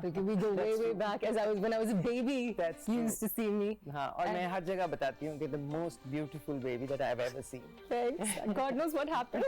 Because we go way back as when I was a baby. That's you true. used to see me. हाँ, और मैं हर जगह बताती हूँ कि the most beautiful baby that I've ever seen. Thanks. God knows what happened.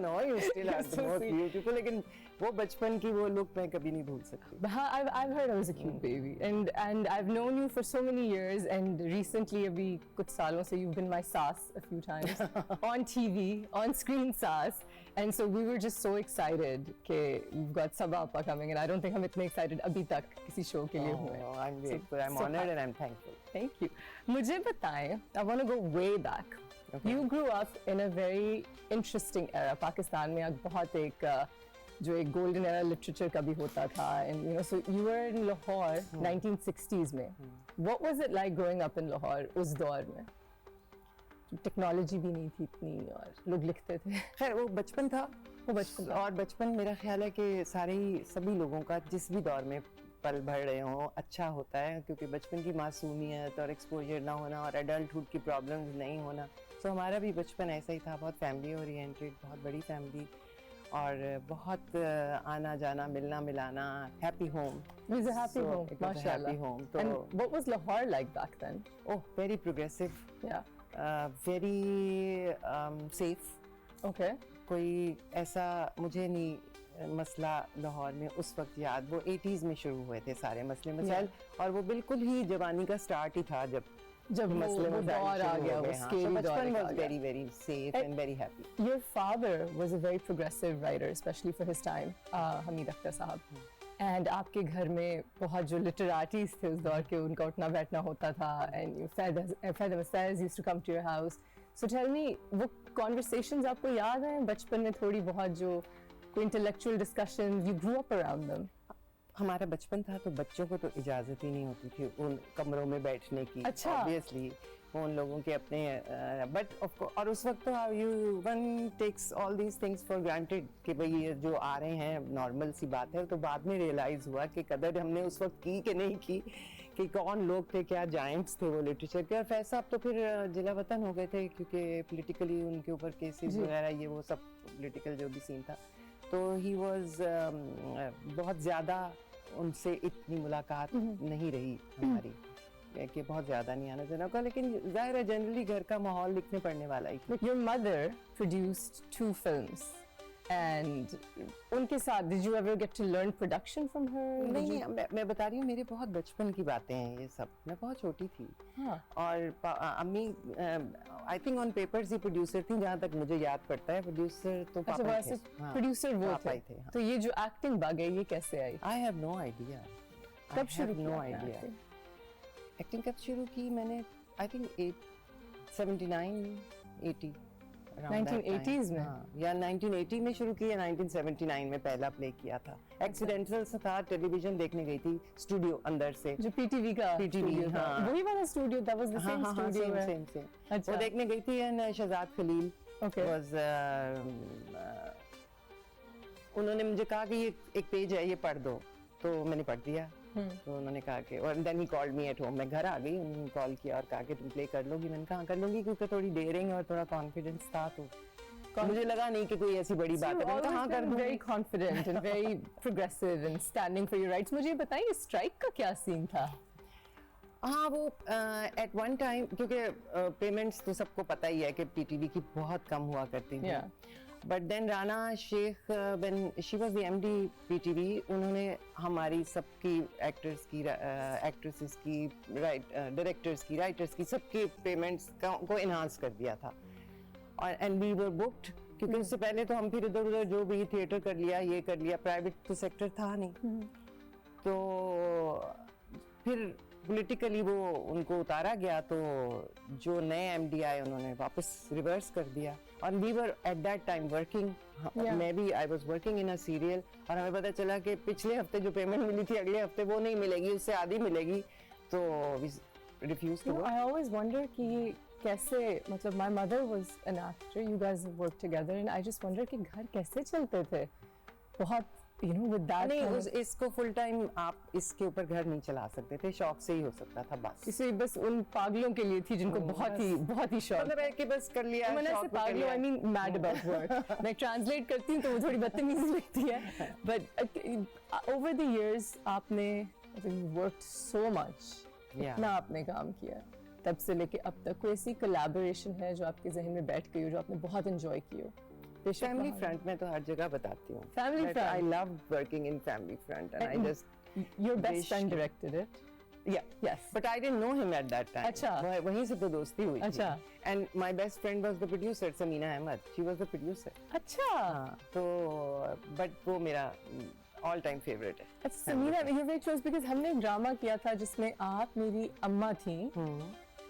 No, you still are the So most sweet. beautiful. लेकिन वो बचपन की वो look मैं कभी नहीं भूल सकती. I've heard I was a cute baby, and I've known you for so many years, and recently अभी कुछ सालों से you've been my sass a few times on TV, on screen sass, and so we were just so excited कि we've got Sabaa Appa coming, and I don't think हम इतने excited अभी तक किसी show के लिए हुए. Oh, I'm grateful. I'm honored and I'm thankful. Thank you. मुझे बताएं, I want to go way back. Okay. You grew up in a very interesting era. Pakistan में अब बहुत एक जो एक golden era literature का भी होता था, and you know, so you were in Lahore 1960s में. What was it like growing up in Lahore उस दौर में? टेक्नोलॉजी भी नहीं थी इतनी और लोग लिखते थे. खैर वो बचपन था. वो बचपन था. और बचपन मेरा ख्याल है कि सभी लोगों का जिस भी दौर में पल भर रहे हों अच्छा होता है, क्योंकि बचपन की मासूमियत और एक्सपोजर ना होना और एडल्टहुड की प्रॉब्लम्स नहीं होना. तो हमारा भी बचपन ऐसा ही था, बहुत फैमिली ओरिएंटेड, बहुत बड़ी फैमिली और बहुत आना जाना मिलना मिलाना. Happy home. It was a happy home, mashallah. Happy home. तो And what was Lahore like back then? oh, very progressive, Yeah. very safe. Okay. कोई ऐसा मुझे नहीं मसला लाहौर में उस वक्त याद. वो 80s में शुरू हुए थे सारे मसले मसाइल, और वो बिल्कुल ही जवानी का स्टार्ट ही था जब मसले मसाइल दौर आ गया, वो scary दौर बचपन आ was गया. very very safe and very happy. Your father was a very progressive writer, especially for his time, Hamid Akhtar साहब. And आपके घर में बहुत जो literaties थे उस दौर के, उनका उठना बैठना होता था, and Faida Masaz used to come to your house. So tell me, वो conversations आपको याद हैं बचपन में थोड़ी बहुत, जो कोई intellectual discussions, you grew up around them? हमारा बचपन था तो बच्चों को तो इजाजत ही नहीं होती थी उन कमरों में बैठने की. अच्छा. ऑब्वियसली उन लोगों के अपने बट और उस वक्त तो you won takes all these things for granted कि भाई ये जो आ रहे हैं नॉर्मल सी बात है. तो बाद में रियलाइज हुआ कि कदर हमने उस वक्त की कि नहीं की, कि कौन लोग थे, क्या जायंट्स थे वो लिटरेचर के. और फैज साहब तो फिर जिला वतन हो गए थे क्योंकि पॉलिटिकली उनके ऊपर केसेस वगैरह ये वो सब पॉलिटिकल जो भी सीन था. तो ही वाज बहुत ज़्यादा उनसे इतनी मुलाकात नहीं रही हमारी कि बहुत ज़्यादा नहीं आना जाना का. लेकिन ज़ाहिर है जनरली घर का माहौल लिखने पढ़ने वाला ही. Your mother produced 2 films, and उनके साथ did you ever get to learn production from her? नहीं, मैं बता रही हूँ मेरे बहुत बचपन की बातें हैं ये सब. मैं बहुत छोटी थी. हाँ. और अम्मी I think on papers he producer थी जहाँ तक मुझे याद पड़ता है. प्रोड्यूसर तो अच्छा, पापा वैसे थे. हाँ, प्रोड्यूसर वो पापा ही थे. हाँ. तो ये जो एक्टिंग बग है ये कैसे आई? I have no idea. कब शुरू नो किया आइडिया. acting? एक्टिंग कब शुरू की मैंने? आई थिंक 79 80 1980s में? हाँ, या 1980 में शुरू की या 1979 में पहला प्ले किया था. एक्सीडेंटल से था, टेलीविजन देखने गई थी स्टूडियो अंदर से. जो पीटीवी का PTV, studio था. हाँ. वही वाला स्टूडियो, that was the हाँ same हाँ studio में. सेम. अच्छा. वो देखने गई थी. And Shahzad Khalil Okay. was उन्होंने मुझे कहा कि ये एक पेज है, ये पढ़ दो. तो मैंने पढ़ दिया. तो उन्होंने कहा कि और then he called me at home. मैं घर आ गई, उन्होंने कॉल किया और कहा कि तुम प्ले कर लोगी. मैंने कहा कर लूंगी, क्योंकि थोड़ी डेयरिंग और थोड़ा कॉन्फिडेंस था. तो मुझे लगा नहीं कि कोई ऐसी बड़ी बात है. मैंने कहा हाँ कर दूंगी. very confident and very progressive and standing for your rights. मुझे बताइए स्ट्राइक का क्या सीन था? हाँ, वो एट वन टाइम, क्योंकि पेमेंट्स तो सबको पता ही है कि पीटीवी की बहुत कम हुआ करती थी. But then Rana Sheikh when she was the MD PTV, उन्होंने हमारी सबकी एक्टर्स की एक्ट्रेसेस की डायरेक्टर्स की राइटर्स की सबके पेमेंट्स को इनहांस कर दिया था. और एंड वी वर बुक्ड, क्योंकि उससे पहले तो हम फिर इधर उधर जो भी थिएटर कर लिया, ये कर लिया, प्राइवेट तो सेक्टर था नहीं. तो फिर पॉलिटिकली वो उनको उतारा गया. तो जो नए एमडी आए उन्होंने वापस रिवर्स कर दिया. और we were at that time working. मैं भी I was working in a serial. और हमें पता चला कि पिछले हफ्ते जो पेमेंट मिली थी अगले हफ्ते वो नहीं मिलेगी, उससे आधी मिलेगी. तो refuse to. I always wonder कि कैसे, मतलब my mother was an actor, you guys work together, and I just wonder कि घर कैसे चलते थे. बहुत you know, with that नहीं, kind उस इसको फुल टाइम आप इसके ऊपर घर नहीं चला सकते थे, शौक से ही हो सकता था बस। इसे बस उन पागलों के लिए थी जिनको बहुत ही शौक, मतलब है कि बस कर लिया, मैंने शौक ऐसे पे कर पागलों, लिया। I mean mad about work, मैं ट्रांसलेट करती हूँ तो वो थोड़ी बदतमीजी लगती है, बट ओवर द इयर्स आपने वर्कड सो मच, इतना आपने काम किया तब से लेके अब तक, कोई ऐसी कोलैबोरेशन है जो आपके जहन में बैठ गई हो, जो आपने बहुत एंजॉय की हो? फैमिली फ्रंट में तो हर जगह बताती हूँ, Family front. I love working in family front end I just Your best friend directed it. Yes. But I didn't know him at that time. अच्छा. वहीं से तो दोस्ती हुई थी। अच्छा. And my best friend was the producer, Samina Ahmed. She was the producer. अच्छा. हाँ, तो but वो मेरा all time favorite है। अच्छा, समीना, ये very close because हमने एक ड्रामा किया था जिसमें आप मेरी अम्मा थी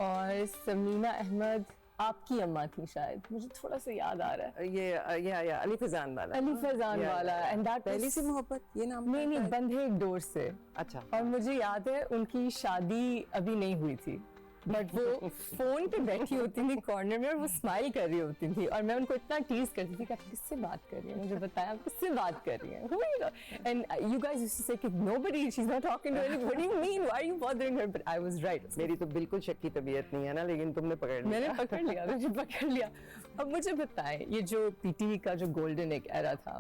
और समीना अहमद आपकी अम्मा थी शायद, मुझे थोड़ा सा याद आ रहा है। ये अली फैजान वाला। अली फैजान वाला, एंड दैट पहली सी मोहब्बत, ये नाम नहीं बंधे एक डोर से। अच्छा। और मुझे याद है उनकी शादी अभी नहीं हुई थी, बट वो फोन पे बैठी होती थी कॉर्नर में और वो स्माइल कर रही होती थी और मैं उनको इतना टीज करती थी कि आप किससे बात कर रही हैं, मुझे बताया आप किससे बात कर रही हैं, and you guys used to say कि nobody, she is not talking to anybody, what do you mean, why are you bothering her, but I was right. मेरी तो बिल्कुल शक्की तबीयत नहीं है ना, लेकिन तुमने पकड़ लिया। मैंने पकड़ लिया। अब मुझे बताएं, ये जो पीटीवी का जो गोल्डन एक एरा था,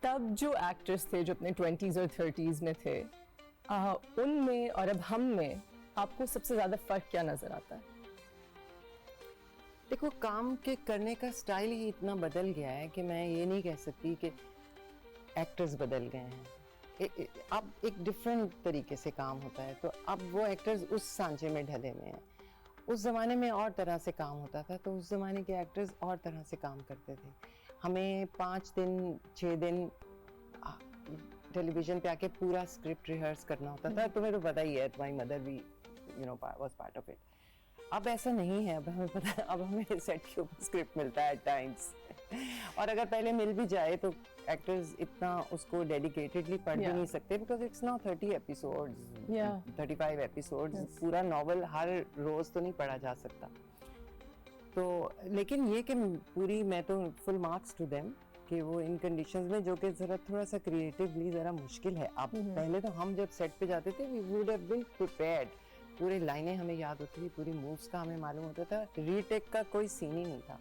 तब जो एक्टर्स थे जो अपने 20s और 30s में थे, उनमें और अब हम में आपको सबसे ज्यादा फर्क क्या नजर आता है? देखो, काम के करने का स्टाइल ही इतना बदल गया है कि मैं ये नहीं कह सकती कि एक्टर्स बदल गए हैं। अब एक डिफरेंट तरीके से काम होता है, तो अब वो एक्टर्स उस सांचे में ढले हुए हैं। उस ज़माने में और तरह से काम होता था, तो उस ज़माने के एक्टर्स और तरह से काम करते थे। हमें 5 दिन 6 दिन टेलीविज़न पे आके पूरा स्क्रिप्ट रिहर्स करना होता था। तुम्हें तो पता ही है, माय मदर भी was part of it. अब ऐसा नहीं है, अब हमें पता है, अब हमें सेट के ऊपर स्क्रिप्ट मिलता है टाइम्स और अगर पहले मिल भी जाए तो एक्टर्स इतना उसको डेडिकेटेडली पढ़ भी नहीं सकते, because it's now 30 episodes, 35 episodes, पूरा नॉवल हर रोज तो नहीं पढ़ा जा सकता। तो लेकिन ये कि पूरी, मैं तो फुल मार्क्स टू देम कि वो इन कंडीशंस में, जो कि जरा थोड़ा सा क्रिएटिवली जरा मुश्किल है। अब पहले तो हम जब सेट पे जाते थे, we would have been prepared, पूरी लाइनें हमें याद होती थी, पूरी मूव्स का हमें मालूम होता था, रीटेक का कोई सीन ही नहीं था।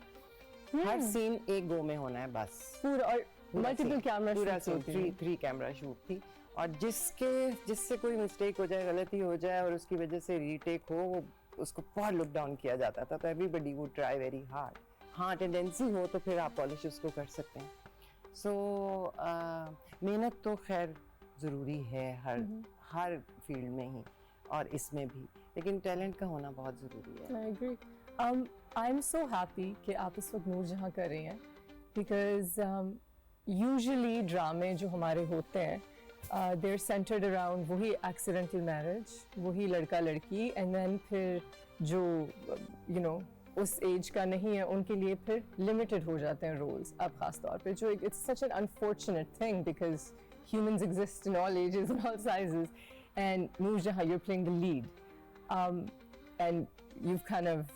हर सीन एक गो में होना है बस, पूरा, और मल्टीपल कैमरा शूट्स होती थी, 3 कैमरा शूट थी, और जिससे कोई मिस्टेक हो जाए, गलती हो जाए और उसकी वजह से रीटेक हो, वो उसको बहुत लुक डाउन किया जाता था। तो everybody would try very hard. हाँ, टेंडेंसी हो तो फिर आप पॉलिश उसको कर सकते हैं। सो मेहनत तो खैर ज़रूरी है हर फील्ड में ही, और इसमें भी, लेकिन टैलेंट का होना बहुत ज़रूरी है। I agree. I am so happy कि आप इस वक्त नूरजहां कर रही हैं, बिकॉज यूजुअली ड्रामे जो हमारे होते हैं, दे आर सेंटर्ड अराउंड वही एक्सीडेंटल मैरिज, वही लड़का लड़की, एंड देन फिर जो यू नो उस एज का नहीं है उनके लिए फिर लिमिटेड हो जाते हैं रोल्स। अब खास तौर पे जो it's such an unfortunate thing because humans exist in all ages and all sizes, and Noorjahan, you're playing the lead, and you've kind of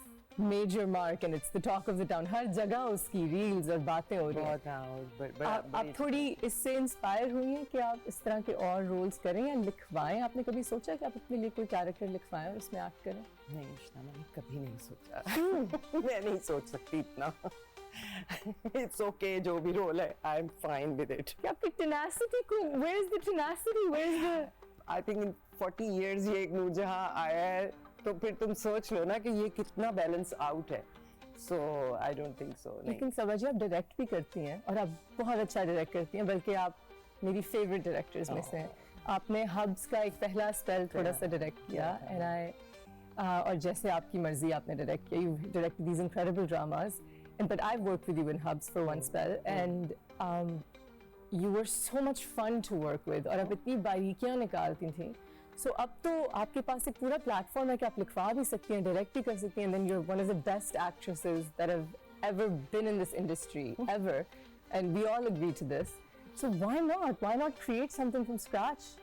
made your mark and it's the talk of the town. हर जगह उसकी reels और बातें हो रही हैं। आप थोड़ी इससे इंस्पायर हुई हैं कि आप इस तरह के और रोल्स करें या लिखवाएं? आपने कभी सोचा कि आप अपने लिए कोई कैरेक्टर लिखवाएं और उसमें एक्ट करें? नहीं इश्ना, मैंने कभी नहीं सोचा। मैं नहीं सोच सकती इतना। It's okay, जो भी रोल है, I'm fine with it. आपकी tenacity को, where is the tenacity? Where is the I think in 40 years ये एक नूरजहां आया है, तो फिर तुम सोच लो ना कि ये कितना बैलेंस आउट है। So I don't think so. लेकिन समझिए, आप डायरेक्ट भी करती हैं और आप बहुत अच्छा डायरेक्ट करती हैं, बल्कि आप मेरी फेवरेट डायरेक्टर्स में से हैं। आपने हब्स का एक पहला स्पेल थोड़ा सा डायरेक्ट किया, एंड और जैसे आपकी मर्जी आपने डायरेक्ट किया, you directed these incredible dramas, and but I worked with you in Hubs for one spell, and you were so much fun to work with, और आप इतनी बारीकियां निकालती थी। So अब तो आपके पास एक पूरा प्लेटफॉर्म है कि आप लिखवा भी सकती हैं, डायरेक्ट भी कर सकती हैं, and then you're one of the best actresses that have ever been in this industry, ever, and we all agree to this. So why not? Why not create something from scratch?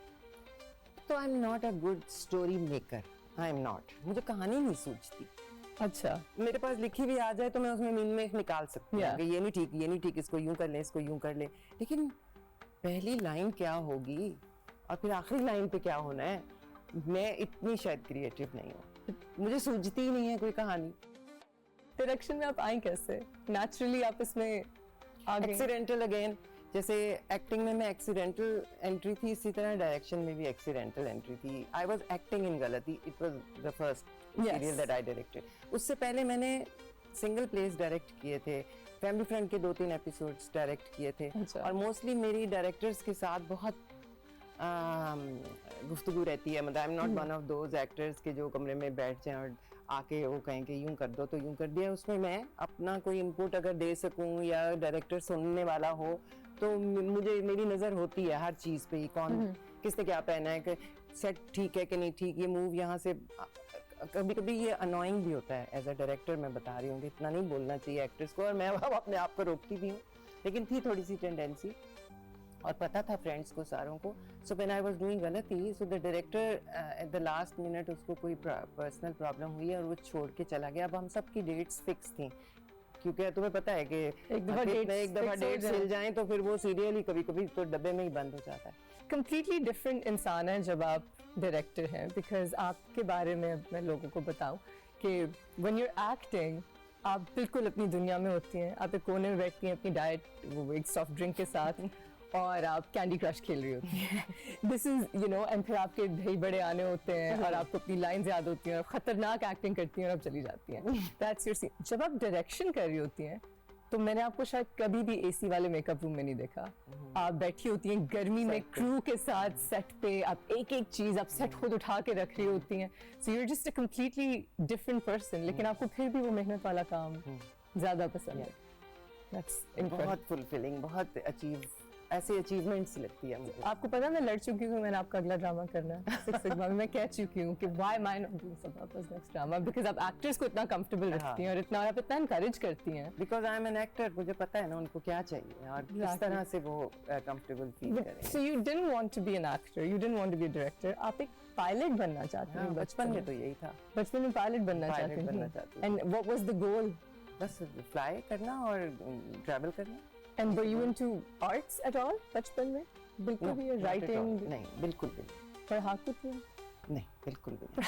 तो I'm not a good story maker. I'm not. मुझे कहानी नहीं सूझती। अच्छा, मेरे पास लिखी भी आ जाए तो मैं उसमें मीन में निकाल सकती हूँ कि ये नहीं ठीक, इसको यूं कर ले, इसको यूं कर ले, लेकिन पहली लाइन क्या होगी और फिर आखिरी लाइन पे क्या होना है, मैं इतनी शायद क्रिएटिव नहीं हूँ, मुझे सूझती ही नहीं है कोई कहानी। डायरेक्शन में आप आई कैसे? नेचुरली आप इसमें आ गए? एक्सीडेंटल अगेन, जैसे एक्टिंग में मैं एक्सीडेंटल एंट्री थी, इसी तरह डायरेक्शन में भी एक्सीडेंटल एंट्री थी। आई वाज एक्टिंग इन गलती, it was the first serial that I directed. उससे पहले मैंने सिंगल प्लेस डायरेक्ट किए थे, फैमिली फ्रेंड के 2-3 एपिसोड्स डायरेक्ट किए थे। अच्छा। और मोस्टली मेरी डायरेक्टर्स के साथ बहुत गुफ्तगू रहती है, मतलब I am not one of those actors के जो कमरे में बैठ जाएं और आके वो कहें कि यूं कर दो तो यूं कर दिया। उसमें मैं अपना कोई इनपुट अगर दे सकूं या डायरेक्टर सुनने वाला हो तो मुझे, मेरी नज़र होती है हर चीज़ पे ही, कौन किसने क्या पहना है, कि सेट ठीक है कि नहीं ठीक, ये मूव यहाँ से। कभी कभी ये अनोइंग भी होता है एज अ डायरेक्टर, मैं बता रही हूँ कि इतना नहीं बोलना चाहिए एक्टर्स को, और मैं अपने आप को रोकती भी हूँ, लेकिन थी थोड़ी सी टेंडेंसी और पता था फ्रेंड्स को सारों को। So when I was doing गलती, so the director at the last minute उसको कोई पर्सनल प्रॉब्लम हुई और वो छोड़ के चला गया। अब हम सब की डेट्स फिक्स थी, क्योंकि तुम्हें पता है कि एक दफा डेट्स मिल जाएं तो फिर वो सीरियल ही कभी कभी तो डब्बे में ही बंद हो जाता है। कंप्लीटली डिफरेंट इंसान है जब आप डायरेक्टर हैं, बिकॉज आपके बारे में अब मैं लोगों को बताऊं कि व्हेन यू आर एक्टिंग आप बिल्कुल अपनी दुनिया में होती हैं, आप एक कोने में बैठती हैं अपनी डाइट, वो एक सॉफ्ट ड्रिंक के साथ और आप कैंडी क्रश खेल रही होती हैं। This is you know, and फिर आपके दही बड़े आने होते हैं और आपको अपनी लाइंस याद होती हैं और खतरनाक एक्टिंग करती हैं और आप चली जाती हैं। That's your scene. जब आप डायरेक्शन कर रही होती हैं तो मैंने आपको शायद कभी भी एसी वाले मेकअप रूम में नहीं देखा। आप बैठी होती हैं गर्मी में क्रू के साथ सेट पे, आप एक एक चीज आप सेट खुद उठा के रख रही होती हैं। So you are just a completely different person, लेकिन आपको फिर भी वो मेहनत वाला काम ज्यादा पसंद है। दैट्स बहुत फुलफिलिंग, बहुत ऐसी अचीवमेंट्स लगती है मुझे। आपको पता है मैं लड़ चुकी हूँ, मैंने आपका अगला ड्रामा करना है सिक्स सिग्मा में। मैं कह चुकी हूँ कि why am I not doing सबाता's नेक्स्ट ड्रामा, बिकॉज़ आप एक्टर्स को इतना कंफर्टेबल रखती हैं और इतना आप इतना एनकरेज करती हैं। Because I am an actor, मुझे पता है ना उनको क्या चाहिए और किस तरह से वो कंफर्टेबल फील करें। So you didn't want to be an actor, you didn't want to be a director, आप एक पायलट बनना चाहते हैं। बचपन में तो यही था, बचपन में पायलट बनना चाहती थी। And what was the goal? बस फ्लाई करना और ट्रैवल करना। And were you into arts at all बचपन में? बिल्कुल भी, राइटिंग नहीं, बिल्कुल भी नहीं। पढ़ाकू थी? नहीं, बिल्कुल भी नहीं।